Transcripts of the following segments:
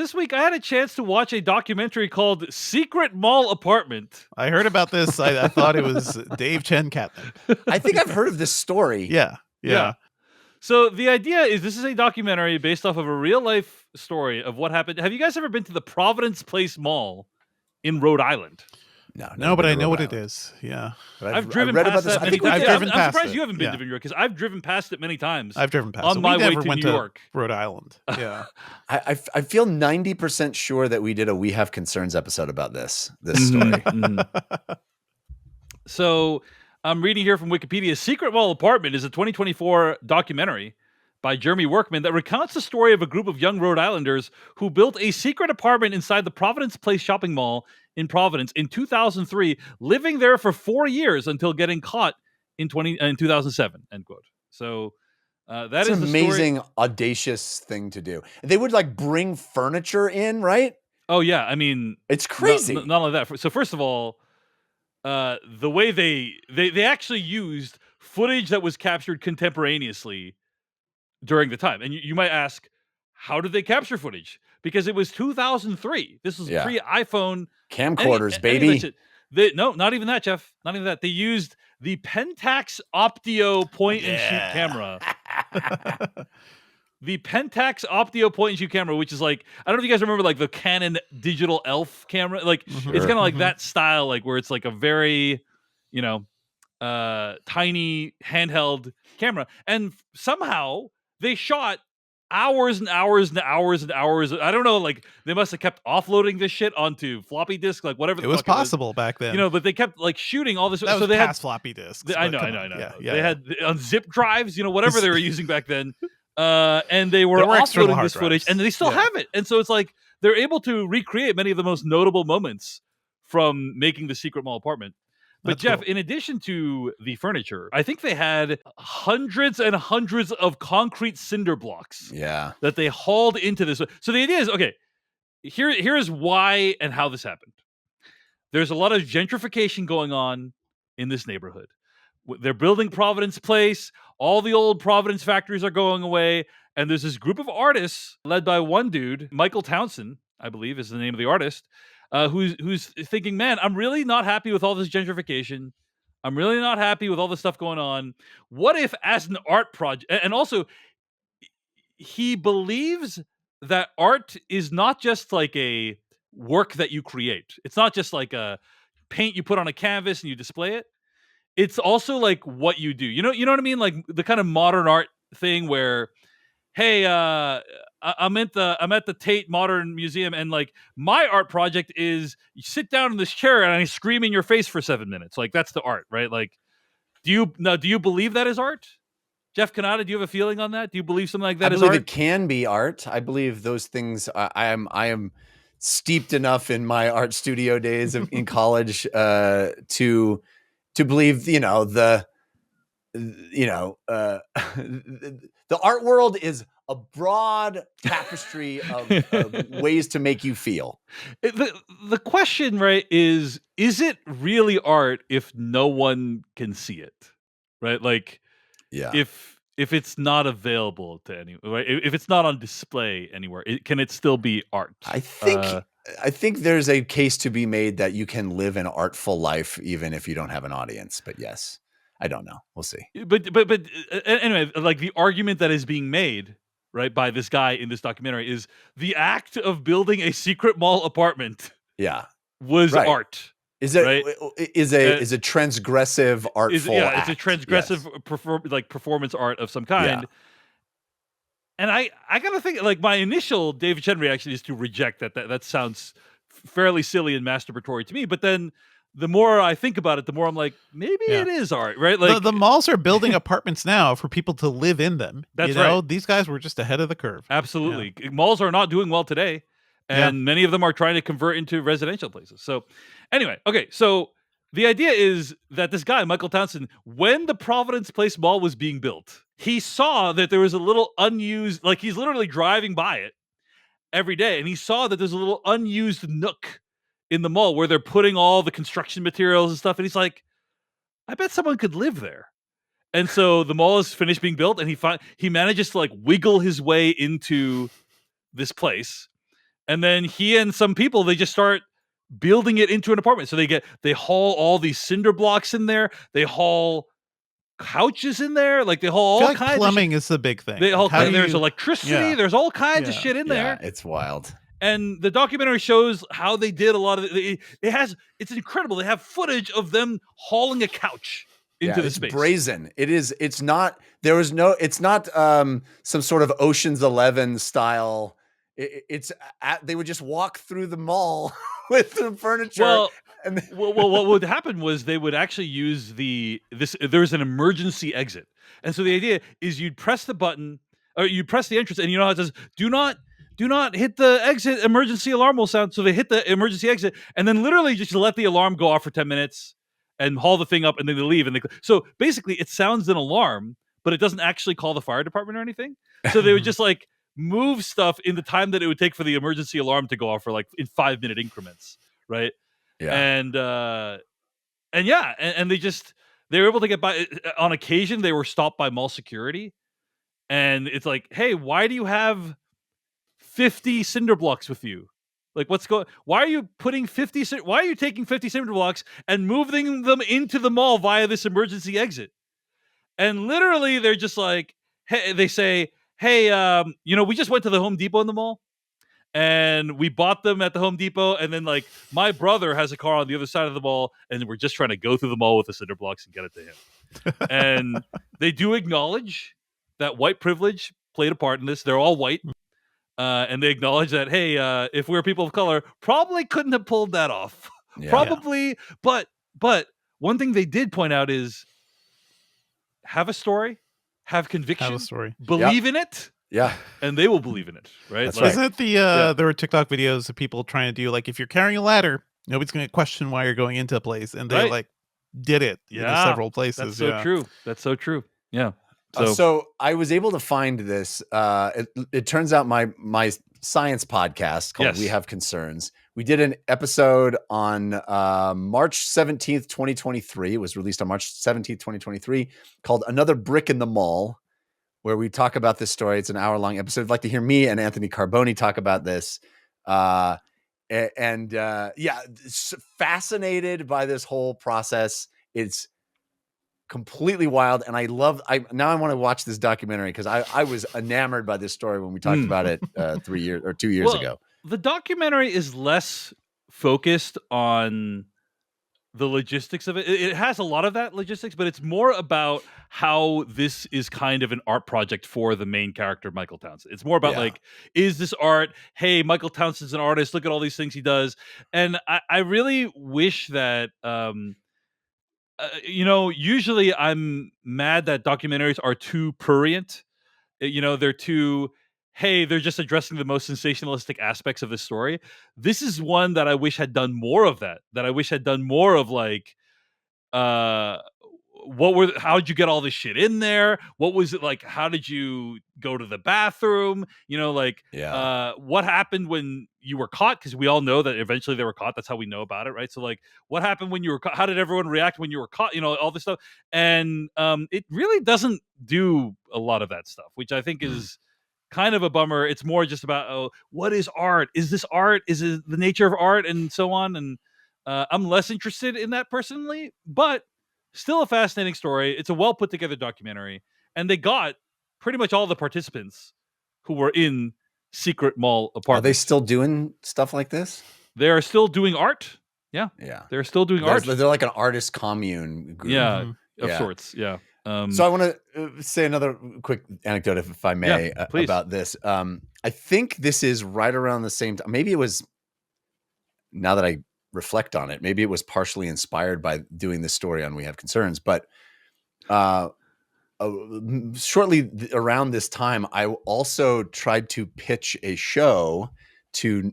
this week I had a chance to watch a documentary called Secret Mall Apartment. I heard about this. I thought it was Dave Chen catnip. I think I've heard of this story. Yeah. So the idea is this is a documentary based off of a real life story of what happened. Have you guys ever been to the Providence Place Mall in Rhode Island? No, but I know what it is. Yeah. I've driven past that many times. I'm surprised you haven't been to New York because I've driven past it many times. I've driven past on it. my way never to went New York. Rhode Island. Yeah. I feel 90% sure that we did a We Have Concerns episode about this story. So I'm reading here from Wikipedia. Secret Mall Apartment is a 2024 documentary by Jeremy Workman that recounts the story of a group of young Rhode Islanders who built a secret apartment inside the Providence Place shopping mall in Providence in 2003, living there for 4 years until getting caught in 2007. End quote. So that's an amazing, audacious thing to do. They would like bring furniture in, right? Oh yeah, I mean it's crazy. Not only that. So first of all, the way they actually used footage that was captured contemporaneously during the time. And you might ask, how did they capture footage? Because it was 2003. This was pre-iPhone. Camcorders, baby. No, not even that, Jeff. Not even that. They used the Pentax Optio point-and-shoot camera. The Pentax Optio point-and-shoot camera, which is like, I don't know if you guys remember like the Canon Digital Elf camera. Like, it's kind of like that style, like where it's like a very, tiny handheld camera. And somehow they shot hours and hours and hours and hours. I don't know, like they must have kept offloading this shit onto floppy disk, like whatever. It was possible back then, but they kept like shooting all this. That so was past floppy disks. I know. Yeah, they had on zip drives, whatever they were using back then. And they were offloading this footage, and they still have it. And so it's like they're able to recreate many of the most notable moments from making the Secret Mall Apartment. But Jeff, in addition to the furniture, I think they had hundreds and hundreds of concrete cinder blocks. That they hauled into this. So the idea is, okay, here is why and how this happened. There's a lot of gentrification going on in this neighborhood. They're building Providence Place. All the old Providence factories are going away. And there's this group of artists led by one dude, Michael Townsend, I believe is the name of the artist, who's thinking, man, I'm really not happy with all this gentrification. I'm really not happy with all this stuff going on. What if as an art project, and also he believes that art is not just like a work that you create. It's not just like a paint you put on a canvas and you display it. It's also like what you do. You know what I mean? Like the kind of modern art thing where, hey, I'm at the Tate Modern Museum, and like my art project is you sit down in this chair and I scream in your face for 7 minutes. Like that's the art, right? Like, do you believe that is art? Jeff Kanata, do you have a feeling on that? Do you believe something like that is art? I believe it can be art. I believe those things. I am steeped enough in my art studio days in college to believe, the art world is a broad tapestry of ways to make you feel. The question, right, is it really art if no one can see it, right? Like, if it's not available to anyone, right? If it's not on display anywhere, can it still be art? I think there's a case to be made that you can live an artful life even if you don't have an audience. But yes, I don't know. We'll see. But anyway, like the argument that is being made, right, by this guy in this documentary is the act of building a secret mall apartment. Was art. Is it is a transgressive art form? It's a transgressive performance art of some kind. Yeah. And I gotta think, like, my initial David Chen reaction is to reject that. That sounds fairly silly and masturbatory to me. But then the more I think about it, the more I'm like, maybe it is art, right? Like the malls are building apartments now for people to live in them. That's right. These guys were just ahead of the curve. Absolutely. Yeah. Malls are not doing well today. And many of them are trying to convert into residential places. So anyway, okay. So the idea is that this guy, Michael Townsend, when the Providence Place Mall was being built, he saw that there was a little unused, like he's literally driving by it every day. And he saw that there's a little unused nook in the mall where they're putting all the construction materials and stuff. And he's like, I bet someone could live there. And so the mall is finished being built and he manages to like wiggle his way into this place. And then he and some people, they just start building it into an apartment. So they haul all these cinder blocks in there. They haul couches in there. Like they haul all kinds plumbing of shit. is the big thing. They haul, there's electricity. Yeah. There's all kinds of shit in there. Yeah, it's wild. And the documentary shows how they did a lot of it. It's incredible. They have footage of them hauling a couch into the space. Brazen. It's not some sort of Ocean's 11 style. They would just walk through the mall with the furniture. Well, what would happen was they would actually use there's an emergency exit. And so the idea is you'd press the button, or you'd press the entrance, and you know how it says, do not hit the exit, emergency alarm will sound. So they hit the emergency exit, and then literally just let the alarm go off for 10 minutes and haul the thing up, and then they leave. So basically it sounds an alarm, but it doesn't actually call the fire department or anything. So they would just like move stuff in the time that it would take for the emergency alarm to go off for like in 5-minute increments. Right. Yeah. And they were able to get by. On occasion, they were stopped by mall security. And it's like, hey, why do you have 50 cinder blocks with you? Like, why are you taking 50 cinder blocks and moving them into the mall via this emergency exit? And literally they're just like, hey, they say, hey, we just went to the Home Depot in the mall and we bought them at the Home Depot. And then like my brother has a car on the other side of the mall and we're just trying to go through the mall with the cinder blocks and get it to him. And they do acknowledge that white privilege played a part in this. They're all white. And they acknowledge that, hey, if we were people of color, probably couldn't have pulled that off. Yeah. Probably. But one thing they did point out is have a story, have conviction, believe in it. Yeah. And they will believe in it. Right. That's right. Isn't it there were TikTok videos of people trying to do, like, if you're carrying a ladder, nobody's going to question why you're going into a place. And they like did it in several places. That's so true. That's so true. Yeah. So I was able to find this. It turns out my science podcast called We Have Concerns. We did an episode on March 17th, 2023. It was released on March 17th, 2023, called Another Brick in the Mall, where we talk about this story. It's an hour-long episode. I'd like to hear me and Anthony Carboni talk about this. Fascinated by this whole process. It's completely wild, and I want to watch this documentary because I was enamored by this story when we talked about it 2 years ago. The documentary is less focused on the logistics of it. It has a lot of that logistics, but it's more about how this is kind of an art project for the main character, Michael Townsend. It's more about like, is this art? Hey, Michael Townsend's an artist. Look at all these things he does. And I really wish that usually I'm mad that documentaries are too prurient. They're too, hey, they're just addressing the most sensationalistic aspects of the story. This is one that I wish had done more of that I wish had done more of like, how'd you get all this shit in there? What was it like? How did you go to the bathroom? What happened when you were caught? Because we all know that eventually they were caught. That's how we know about it, right? So like, what happened when you were caught? How did everyone react when you were caught? All this stuff. And it really doesn't do a lot of that stuff, which I think is kind of a bummer. It's more just about, what is art? Is this art? Is it the nature of art? And so on. And I'm less interested in that personally, but still a fascinating story. It's a well put together documentary, and they got pretty much all the participants who were in secret mall apartments. Are they still doing stuff like this? They are still doing art. Yeah. They're still doing art. They're like an artist commune group. Yeah, of sorts. Yeah. So I want to say another quick anecdote, if I may, about this. I think this is right around the same time. Maybe it was, now that I reflect on it, maybe it was partially inspired by doing this story on We Have Concerns, but shortly around this time, I also tried to pitch a show to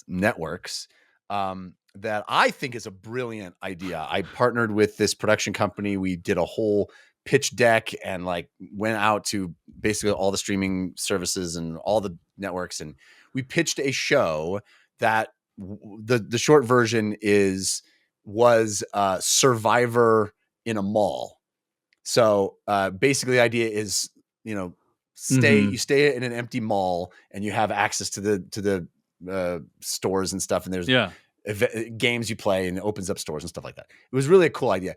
networks that I think is a brilliant idea. I partnered with this production company. We did a whole pitch deck and like went out to basically all the streaming services and all the networks, and we pitched a show that the short version was Survivor in a mall. So basically the idea is, you stay in an empty mall and you have access to the stores and stuff, and there's games you play, and it opens up stores and stuff like that. It was really a cool idea.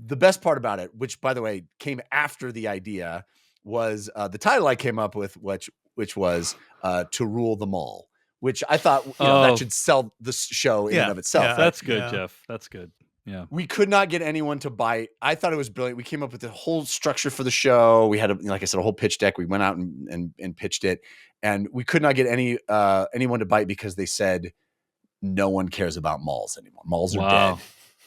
The best part about it, which by the way came after the idea, was the title I came up with, which was To Rule the Mall, which I thought that should sell the show in and of itself. Yeah, that's good, Jeff. That's good. Yeah. We could not get anyone to bite. I thought it was brilliant. We came up with the whole structure for the show. We had, like I said, a whole pitch deck. We went out and pitched it, and we could not get anyone to bite because they said no one cares about malls anymore. Malls are dead.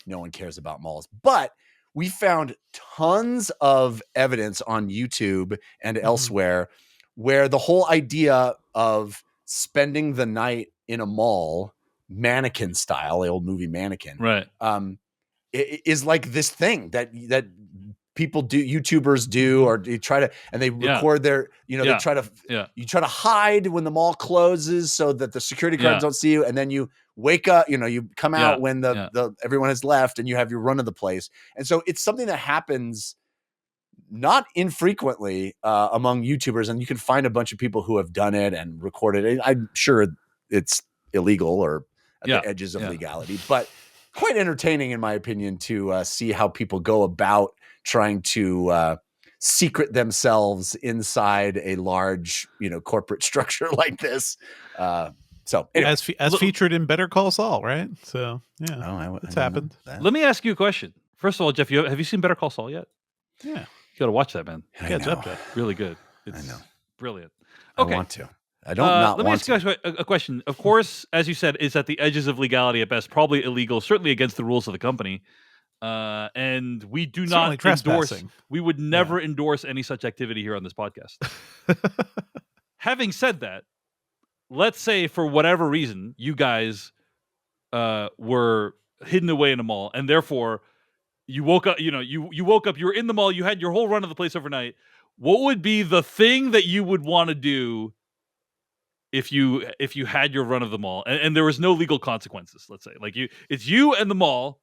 No one cares about malls. But we found tons of evidence on YouTube and elsewhere where the whole idea of spending the night in a mall, Mannequin style, the old movie Mannequin, right? Is like this thing that people do, YouTubers do, or you try to, and they record their, they try to, you try to hide when the mall closes so that the security guards don't see you. And then you wake up, you come out when the everyone has left and you have your run of the place. And so it's something that happens not infrequently among YouTubers, and you can find a bunch of people who have done it and recorded it. I'm sure it's illegal or at the edges of legality, but quite entertaining in my opinion to see how people go about trying to secret themselves inside a large, corporate structure like this. So anyway, as featured in Better Call Saul, right? So it's happened. Let me ask you a question. First of all, Jeff, have you seen Better Call Saul yet? Yeah, you got to watch that, man. Catch up, Jeff. Really good. I know. Brilliant. Okay. I want to. I don't not let me ask you a question. Of course, as you said, it's at the edges of legality at best, probably illegal, certainly against the rules of the company. And we do not endorse. We would never endorse any such activity here on this podcast. Having said that, let's say for whatever reason you guys were hidden away in a mall, and therefore you woke up. You woke up. You were in the mall. You had your whole run of the place overnight. What would be the thing that you would want to do if you had your run of the mall and there was no legal consequences? Let's say, like it's you and the mall,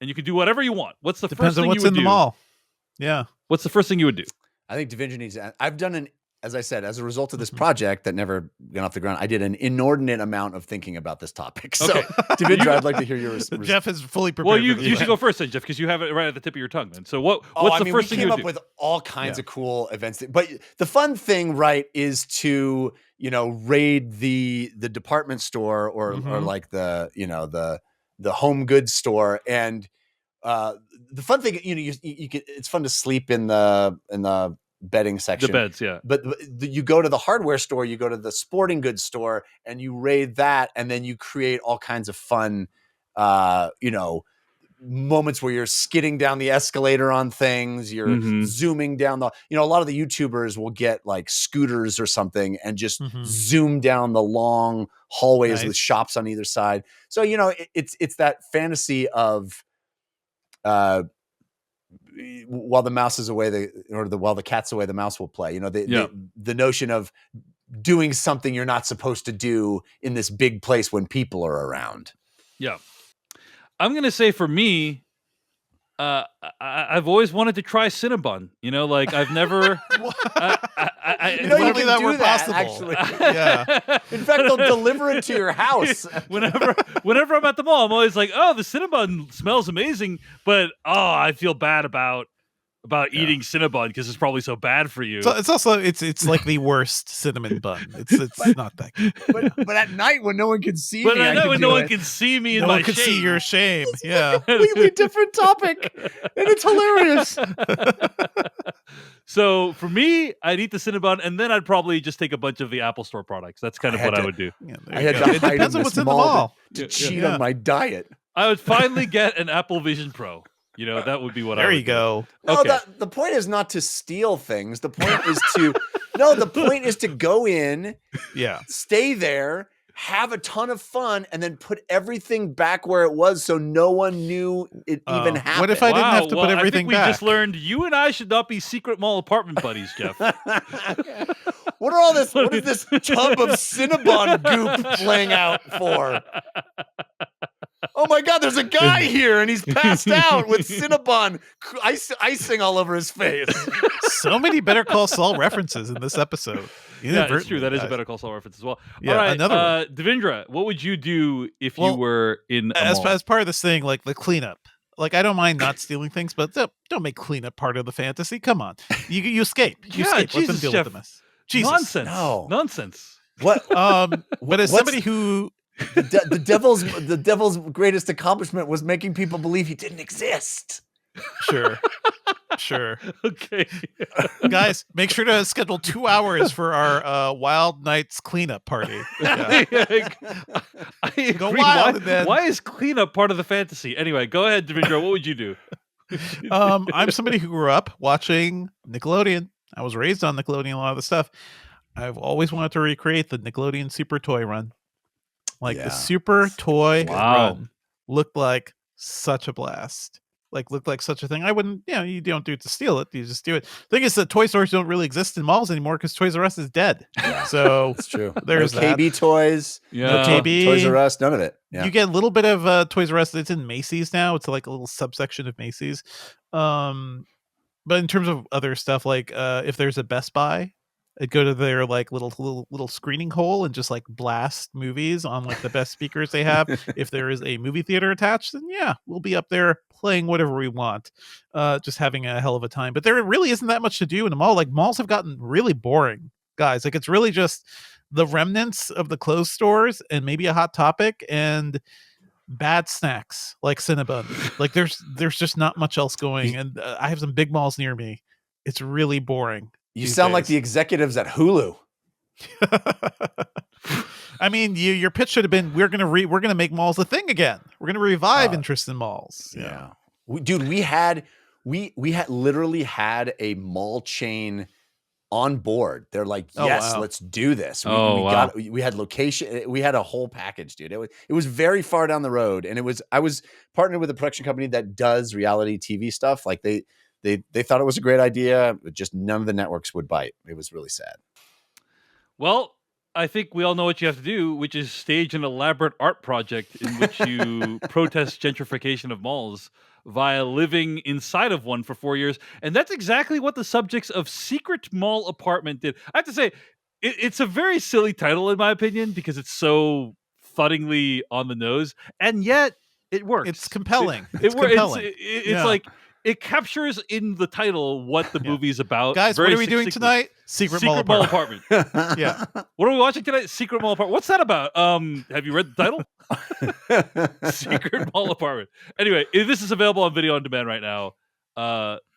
and you can do whatever you want. What's the first thing you would do? Depends on what's in the mall. Yeah. What's the first thing you would do? I think DaVinci needs. I've done as I said, as a result of this project that never got off the ground, I did an inordinate amount of thinking about this topic. So, DaVinci, I'd like to hear yours. Jeff is fully prepared. Well, you should go first then, Jeff, because you have it right at the tip of your tongue. Then, so what's the first thing you would do? We came up with all kinds of cool events, but the fun thing, right, is to raid the department store or like the home goods store, and the fun thing, you can, it's fun to sleep in the bedding section, the beds, but you go to the hardware store, you go to the sporting goods store, and you raid that, and then you create all kinds of fun moments where you're skidding down the escalator on things, you're zooming down the, a lot of the YouTubers will get like scooters or something and just zoom down the long hallways with shops on either side. So it's that fantasy of while the mouse is away, while the cat's away, the mouse will play. The notion of doing something you're not supposed to do in this big place when people are around. Yeah, I'm gonna say for me, I've always wanted to try Cinnabon. Like I've never. You can do that, possible. Actually. Yeah. In fact, they'll deliver it to your house. Whenever I'm at the mall, I'm always like, "Oh, the Cinnabon smells amazing," but I feel bad about eating Cinnabon because it's probably so bad for you. So it's also it's like the worst cinnamon bun. It's not that good. But at night when no one can see me, at night when no one can see me, no one can see your shame. Yeah, a completely different topic, and it's hilarious. So for me, I'd eat the Cinnabon, and then I'd probably just take a bunch of the Apple Store products. That's kind of what I would do. Yeah, I had to hide in this mall to cheat on my diet. I would finally get an Apple Vision Pro. That would be what I would do. There you go. No, the point is not to steal things. The point is to the point is to go in, stay there, have a ton of fun, and then put everything back where it was so no one knew it even happened. What if I didn't have to put everything back? We just learned you and I should not be secret mall apartment buddies, Jeff. What is this tub of Cinnabon goop playing out for? Oh my God, there's a guy here and he's passed out with Cinnabon icing all over his face. So many Better Call Saul references in this episode. Yeah, it's true. That is a Better Call Saul reference as well. Yeah, all right, another one. Devindra, what would you do if you were in a mall? As part of this thing, like the cleanup. Like, I don't mind not stealing things, but don't make cleanup part of the fantasy. Come on. You escape. You escape. Jesus, let them deal Jeff. with the mess. Jesus. Nonsense. No. Nonsense. What? But as somebody who... the devil's greatest accomplishment was making people believe he didn't exist. Sure. Okay. Guys, make sure to schedule 2 hours for our Wild Nights cleanup party. Yeah. I agree. Go wild, why is cleanup part of the fantasy? Anyway, go ahead, Devindra. What would you do? I'm somebody who grew up watching Nickelodeon. I was raised on Nickelodeon, a lot of the stuff. I've always wanted to recreate the Nickelodeon Super Toy run. The Super Toy run looked like such a blast. Looked like such a thing. I wouldn't, you don't do it to steal it. You just do it. The thing is that toy stores don't really exist in malls anymore because Toys R Us is dead. Yeah. So that's true. There's no KB toys. Yeah. No KB. Toys R Us, none of it. Yeah. You get a little bit of Toys R Us. It's in Macy's now. It's like a little subsection of Macy's. But in terms of other stuff, if there's a Best Buy, I'd go to their little screening hole and just blast movies on the best speakers they have. If there is a movie theater attached, then we'll be up there playing whatever we want, just having a hell of a time. But there really isn't that much to do in a mall. Malls have gotten really boring, guys. It's really just the remnants of the clothes stores and maybe a Hot Topic and bad snacks like Cinnabon. There's just not much else going. And I have some big malls near me. It's really boring. You sound like the executives at Hulu. I mean, your pitch should have been, we're gonna make malls a thing again. We're gonna revive interest in malls. Yeah. Dude, we had literally had a mall chain on board. They're like, yes, let's do this. We had location. We had a whole package, dude. It was very far down the road. And I was partnered with a production company that does reality TV stuff. They thought it was a great idea, but just none of the networks would bite. It was really sad. Well, I think we all know what you have to do, which is stage an elaborate art project in which you protest gentrification of malls via living inside of one for 4 years. And that's exactly what the subjects of Secret Mall Apartment did. I have to say, it's a very silly title, in my opinion, because it's so thuddingly on the nose, and yet it works. It's compelling. It's compelling. It's it captures in the title what the movie's about. Guys, what are we doing tonight? Secret Mall Apartment. Yeah. What are we watching tonight? Secret Mall Apartment. What's that about? Have you read the title? Secret Mall Apartment. Anyway, this is available on video on demand right now.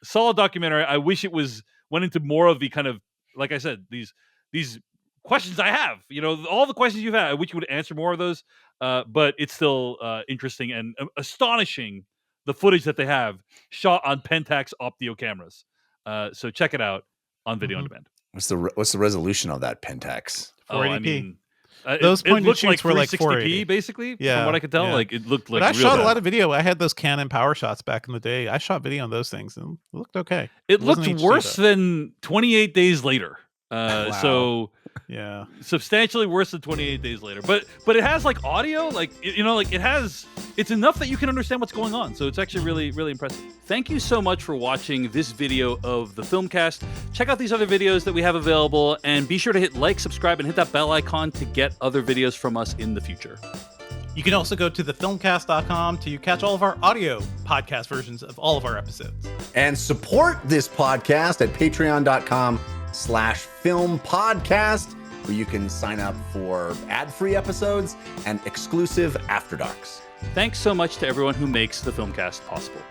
Solid documentary. I wish it went into more of the kind of, like I said, these questions I have. All the questions you've had. I wish you would answer more of those. But it's still interesting and astonishing. The footage that they have shot on Pentax Optio cameras. So check it out on video on demand. What's the resolution of that Pentax? 480p. I mean, those it looked like were 360p, basically, from what I could tell. Yeah. It looked like. But I shot bad. a lot of video. I had those Canon Power Shots back in the day. I shot video on those things, and it looked okay. It looked worse than 28 Days Later. Wow. So yeah, substantially worse than 28 Days Later. But it has audio, it's enough that you can understand what's going on. So it's actually really, really impressive. Thank you so much for watching this video of the Filmcast. Check out these other videos that we have available, and be sure to hit like, subscribe, and hit that bell icon to get other videos from us in the future. You can also go to thefilmcast.com to catch all of our audio podcast versions of all of our episodes. And support this podcast at patreon.com/filmpodcast, where you can sign up for ad-free episodes and exclusive After Darks. Thanks so much to everyone who makes the Filmcast possible.